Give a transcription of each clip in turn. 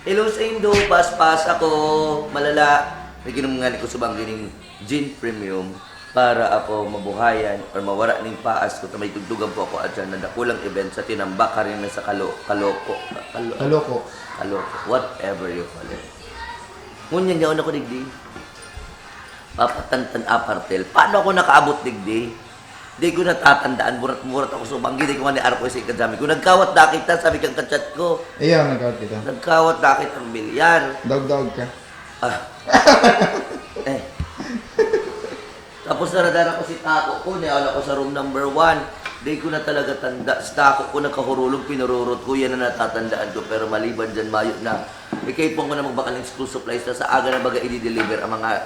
Hello sa Indo, pas-pas ako, malala. May ginungan ko sa banggining gin premium para ako mabuhayan or mawara ng paas ko. May tugdugan po ako at dyan na nakulang event sa tinambak ka rin na sa kaloko, whatever you call it. Ngunyan niya ako digdi. Papatantan apartel. Paano ako nakaabot digdi? Di ko natatandaan, murat ako sa banggi, di ko nga ni-arap ko sa ikadami. Kung nagkawat na kita, sabi kang kachat ko. Iya, nagkawat kita. Nagkawat na kita ang bilyar. Dog ka. Ah. Eh. Tapos naradara ko si Tako ko, niyaw ako sa room number 1. Di ko na talaga tanda. Sa Tako ko nakahurulog, pinururot ko, yan na natatandaan ko. Pero maliban dyan, mayo na. Ikaipon ko na magbakal ng school supplies na sa aga na baga i-deliver ang mga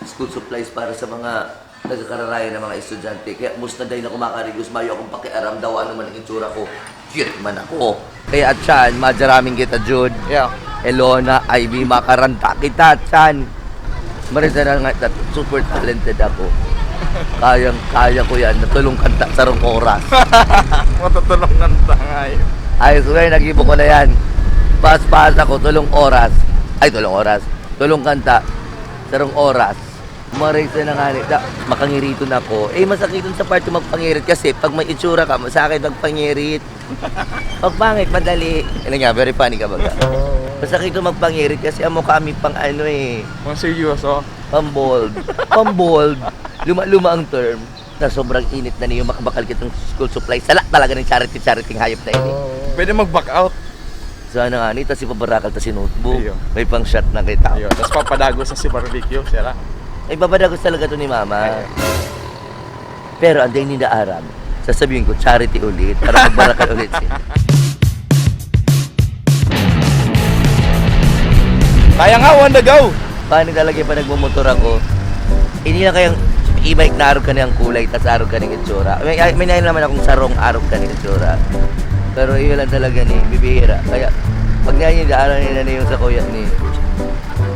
school supplies para sa mga nagkakararayan ng mga estudyante. Kaya musta dahil na kumakarigos, mayo akong pakiaram daw ano man ang itsura ko. Cute man ako. Kaya at Chan, madyaraming kita, Jude. Yeah. Elona, Ivy, makaranta kita, Chan. Marisa na nga, super talented ako. Kaya ko yan, natulong kanta sa rong oras. Matutulong kanta nga yun. Ay, swear, nag-ibo ko na yan. Pas-pas ako, tulong oras. Ay, tulong oras. Tulong kanta sa rong oras. Marisa na nga, makangiriton ako. Eh, masakiton sa part yung magpangirit kasi pag may itsura ka, masakit magpangirit. Pag pangit, madali. Ano nga, very funny ka ba? Masakit yung magpangirit kasi amo kami pang ano eh. Mga seryoso. Pambold. Pambold. Luma-luma ang term. Na sobrang init na niyo makabakal kitang school supply. Sala talaga ng charity hayop na ini. Pwede mag-back out. Sana nga, nita si pabarakal ta si notebook. Iyo. May pang shot na kita. Ayun. Tapos papadago sa si barbecue, sila. Ay, babadagos talaga to ni Mama. Pero ang day nila aram, sasabihin ko, charity ulit para magbarakal ulit siya. Kaya nga, on the go! Paano talaga pa nagmumotor ako? Hindi na kayang e-bike na arog ka niyang kulay, tas arog ka niyang itsura. May nahin naman akong sarong arog ka niyang itsura. Pero iyon lang talaga ni bibihira. Kaya, pag nahin yung daanan nila na yung sa kuya ni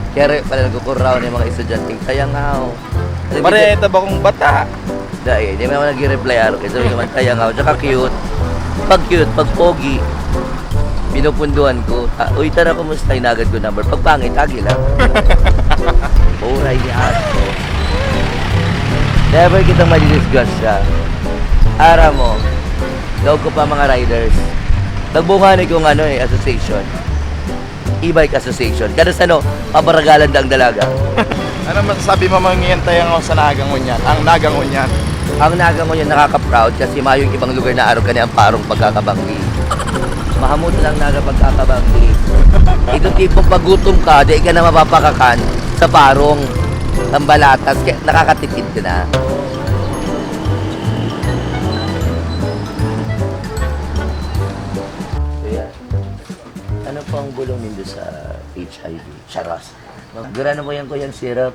kaya pala nagkukuraw ng mga estudyanteng tayangaw. Mareta ba kong bata? Dahil, hindi naman nag-reply araw. Kasi sabi naman tayangaw. Tsaka cute. Pag pogi, pinupunduan ko. Uy, tara, kumusta? Inagad ko number. Pag pangit, agi lang. Uray niya ako. Never kitang madidiscuss siya. Ara mo, daw ko pa mga riders. Nagbungan kong association. E-bike association. Kada sa pabaragalan daang dalaga. Ano masasabi mo mangyayantay ako sa Nagangunyan? Ang Nagangunyan. Ang Nagangunyan nakaka-proud kasi mayong ibang lugar na araw kanya ang parong pagkakabanggi. Mahamot lang naga pagkakabanggi. Ito tipong pagutom ka, di ka na mapapakakan sa parong tambalatas. Kaya nakakatipid ka na. Ano po ang gulong nindo sa HIV? Charas. Magurano mo yan ko yung syrup?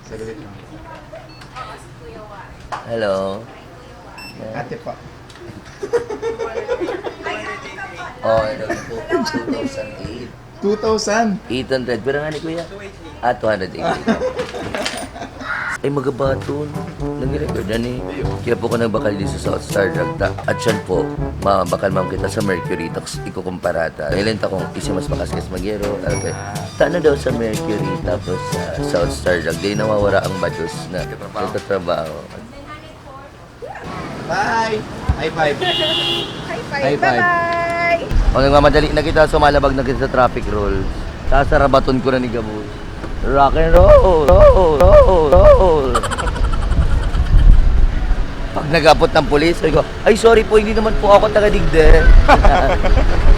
Saglit lang. Hello? Ate pa. Oh, ito po. 2008. 2,000. 800. Pero nga ni Kuya? 280. Ay, magabaton. Nag-record na ni. Kaya po ko nagbakal dito sa Southstar Drug. At yan po, bakal ma'am kita sa Mercury. Tapos ikukumparata. Nilenta kong isa mas makaskas magyero. Okay. Tano daw sa Mercury. Tapos sa Southstar Drug. Di nawawara ang bados na nagtatrabaho. Bye! High five. High five. Bye-bye! O nagmamadali na kita, sumalabag na kita sa traffic roll. Sasarabaton ko na ni Gabo. Rock and roll! Roll! Pag nag-apot ng pulis, sabi ko, ay sorry po, hindi naman po ako taga-digde.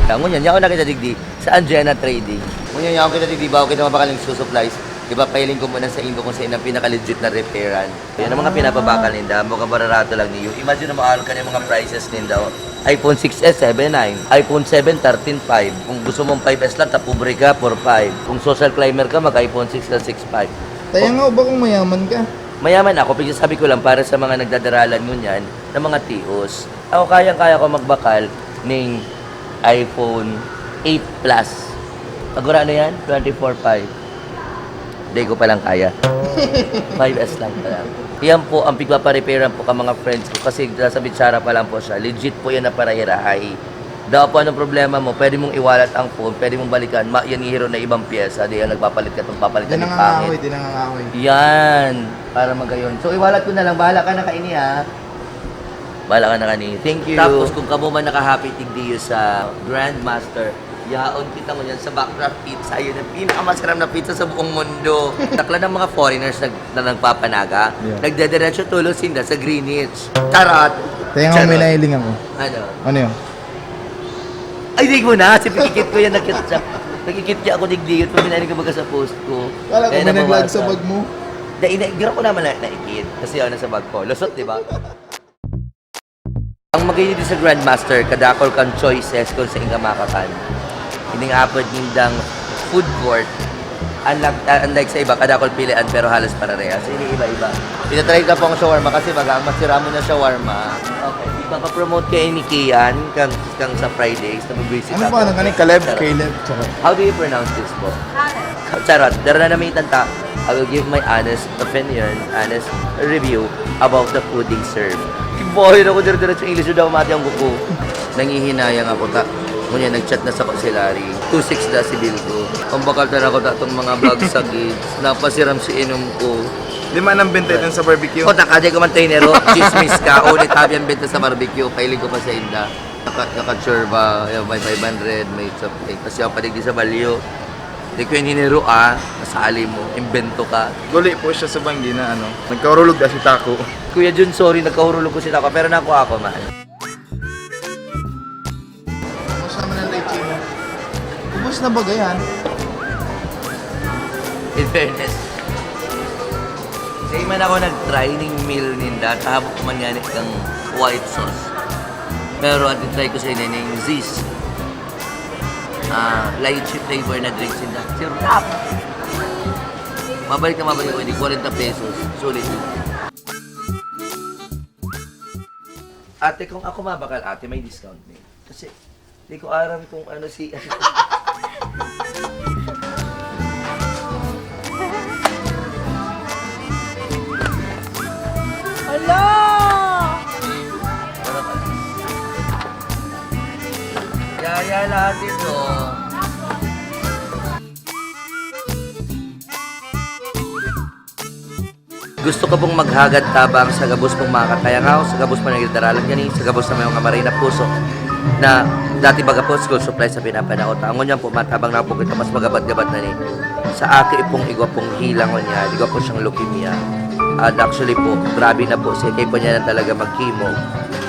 Ngunyan, niya ako nakita-digdi sa Anjena Trading. Ngunyan, niya ako kita-digdi, bago kita mabakaling supplies. Diba, pailing ko muna sa Indo kung saan ang pinaka-legit na repairan. Yan ang mga pinapabakal ninda, mga bararato lang niyo. Imagine na maaral ka ng mga prices ninda. iPhone 6s, 7.9. iPhone 7, 13.5. Kung gusto mong 5s lang, tapubre ka, 4.5. Kung social climber ka, mag-iPhone 6 na 6.5. Tayangaw ba kung mayaman ka? Mayaman ako, pero sabi ko lang para sa mga nagdadaralan ngunyan ng mga tios. Ako kayang-kaya ko magbakal ng iPhone 8 Plus. Pagura ano yan? 24.5. Hindi ko palang kaya. 5S lang pala. Yan po ang pigpaparepairan po ka mga friends ko kasi sa Bitsara pa lang po siya. Legit po yan na parahirahay. Daw po, anong problema mo? Pwede mong iwalat ang phone, pwede mong balikan. Yan hihiro na ibang pyesa. Di yan, nagpapalit ka itong papalit ka Di ng nangangahoy, pangit. di nangangahoy. Yan. Para magayon. So, iwalat ko na lang. Bahala ka na kaini, ha? Bahala ka na kaini. Thank you. Tapos, kung kamo man nakahappy tigdiyo sa Grandmaster, yaon kita mo yan sa Backraft Pizza. Yun ang pinakamasarap na pizza sa buong mundo. Takla ng mga foreigners na nagpapanaga. Yeah. Nagdediretso tulo sinda sa Greenwich. Charot! Kaya nga may nahiling ako. Ano? Ano yun? Ay, dig mo na. Si pikikit ko yan. Nagkikit niya ako digdiyot. Paminanin ko baga sa post ko. Kala ko Kaya may nag-vlog nababasa. sa bag mo. Gira ko naman naikit. Kasi yun, nasa bag ko. Lusot, di ba? Ang magayon dito sa Grandmaster, kadakol kang choices kung sa inga makakan. Hindi nga apod nindang food court. Unlike sa iba, kadakol pilian pero halos parehas. So, hindi iba-iba. Pinatry ka po ang shawarma kasi bagang masira mo na shawarma. Okay. Ipapapromote kayo ni Kian kang sa Fridays na mag-visit Ano ba? Ano ka ni Caleb? Caleb. Charot. How do you pronounce this po? Charot. Dara na namin tanta. I will give my honest opinion, honest review about the food they serve. Boy, ako dire-diretso English daw mati ang buko. Nangihinayang ako ta. Kunya nag-chat na sa Consilari. 2.6 da si bill ko. Pambakal na ako ta itong mga vlog sa kids. Napasiram si inom ko. Di man ang benta dun sa barbecue. O takade ko man trainero. Chismis ka. Ulit habi ang benta sa barbecue. Pailing ko pa sa inda. Naka-churba. May 500. May something. Kasi ako padig di sa balyo. Di ko yung hinero Nasali mo. Invento ka. Guli po siya sa banggi na ano. Nagkaurulog na si Taco. Kuya Jun, sorry. Nagkahurulog ko sila ko. Pero nakuha ako, man. Ubus naman ang leche mo. Ubus na ba ganyan? In fairness. Kasi man ako nag-try ng meal ninda, kahabok man yan ng white sauce. Pero at try ko sa inyo ng Ziz. Lychee flavor na drinks ninda. Sirap! Mabalik ko, hindi 40 pesos. Sulit yun. Ate, kung ako mabakal, ate, may discount din. Kasi, hindi ko aram kung ano si... Hala! Yaya lahat ito. Gusto ko pong maghagad tabang sa gabos pong makakayangaw, sa gabos pong nagdaralan gani, sa gabos na may mga maray na puso na dati baga po school supply sa pinapanahon. Tangon niya po matabang na po kita mas magabat-gabat na ni. Sa aki pong igwa pong hilang niya, igwa po siyang leukemia. And actually po, grabe na po siya. Kaya po niya na talaga mag-chemo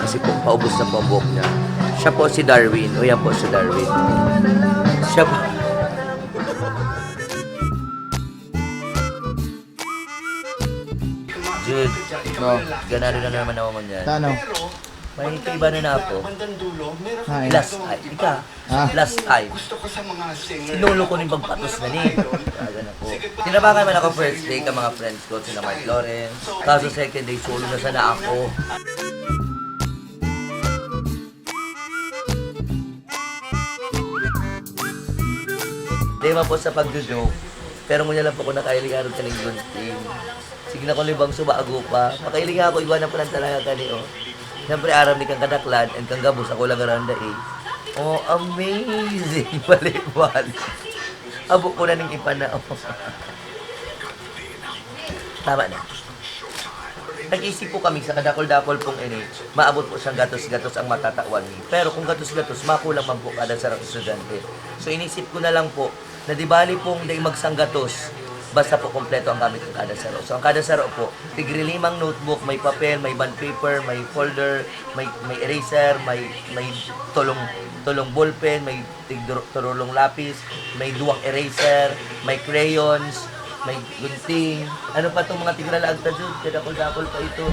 kasi po paubos na po ang buhok niya. Siya po si Darwin. O yan po si Darwin. Siya po. Jude, No. ganado na naman ako man yan. Ano? May iba na ako. Hain. Last time. Ika. Ah. Last time. Sinulo ko ng pagpatos na ni. Ganun ako. Tinabangan man ako first day ka mga friends ko, sila Mark Lawrence. Kaso second day, solo na sana ako. Di ba po sa pagjo-joke, pero ngunyan lang po ako nakailingarod ka ng gunting. Sige na ko libang subago pa. Makailinga ako, iba na po ng talaga ka ni, oh. Siyempre, aram ni kang kadaklan and kang gabos, ako lang aranda eh. Oh, amazing! Balik-balik. Abo ko na ng ipanao. Tama na. Nag-isip po kami sa kadakol-dakol pong ini, maabot po siyang gatos-gatos ang matatawan ni. Pero kung gatos-gatos, makulang man po kada sarang estudyante. So inisip ko na lang po, na di bali pong day magsang gatos, basta po kompleto ang gamit ng kada saro. So ang kada saro po, tigrilimang notebook, may papel, may bond paper, may folder, may eraser, may tulong ballpen, may turulong lapis, may duwang eraser, may crayons, may gunting. Ano pa itong mga tigralaag ta dyan? Kadakol-dakol pa ito.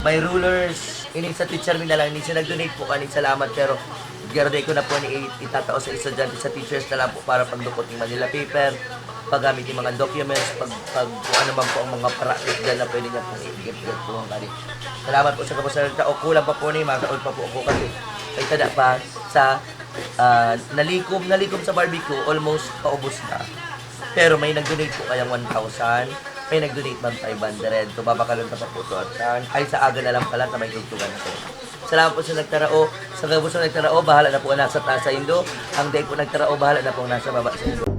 May rulers. Ini sa teacher mi na lang. Hindi siya nag-donate po kanin. Salamat. Pero garday ko na po ni itatao sa estudyante sa teachers na lang po para pagdukot ng Manila paper, paggamit ng mga documents, pag kung ano man po ang mga practice dyan na pwede niya pong i-get po ang kani. Salamat po sa kapasalita. O kulang pa po ni makaon pa po ako kasi ay tada pa sa nalikom sa barbecue, almost paubos na. Pero may nag-donate po kayang 1,000, may nag-donate man 500. So babakalon na pa po ito. At ay sa aga na lang pala na may tugtugan ko. Salamat po sa nagtarao. Sa gabos na nagtarao, bahala na po ang nasa taas sa Indo. Ang day po nagtarao, bahala na po ang nasa baba sa Indo.